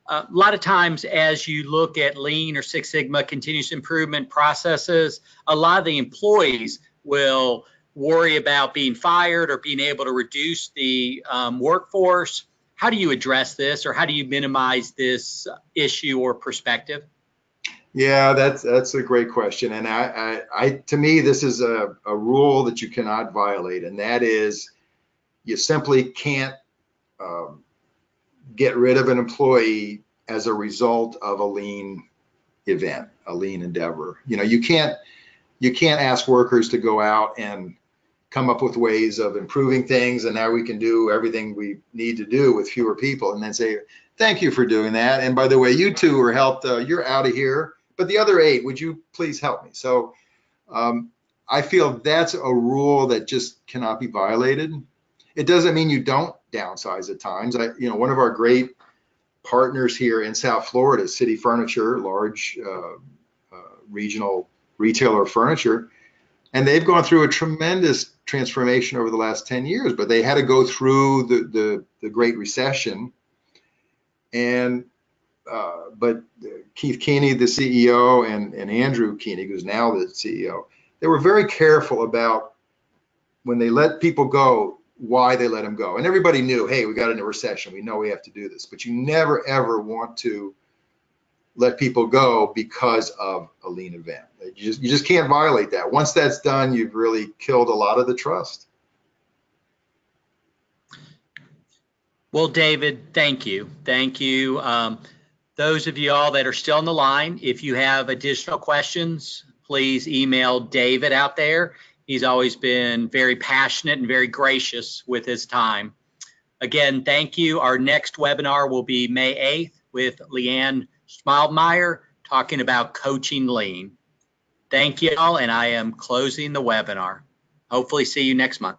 A lot of times as you look at Lean or Six Sigma continuous improvement processes, a lot of the employees will worry about being fired or being able to reduce the workforce. How do you address this, or how do you minimize this issue or perspective? Yeah, that's a great question. And I to me, this is a rule that you cannot violate. And that is, you simply can't get rid of an employee as a result of a lean event, a lean endeavor. You know, you can't ask workers to go out and come up with ways of improving things, and now we can do everything we need to do with fewer people, and then say, thank you for doing that. And by the way, you two were helped, you're out of here, but the other 8, would you please help me? So I feel that's a rule that just cannot be violated. It doesn't mean you don't downsize at times. You know, one of our great partners here in South Florida, City Furniture, large regional retailer of furniture, and they've gone through a tremendous transformation over the last 10 years, but they had to go through the Great Recession. And but Keith Keeney, the CEO, and Andrew Keeney, who's now the CEO, they were very careful about when they let people go, why they let them go. And everybody knew, hey, we got in a recession, we know we have to do this. But you never, ever want to let people go because of a lean event. You just can't violate that. Once that's done, you've really killed a lot of the trust. Well, David, thank you. Thank you. Those of you all that are still on the line, if you have additional questions, please email David out there. He's always been very passionate and very gracious with his time. Again, thank you. Our next webinar will be May 8th with Leanne Schmaldmeyer talking about coaching lean. Thank you all, and I am closing the webinar. Hopefully see you next month.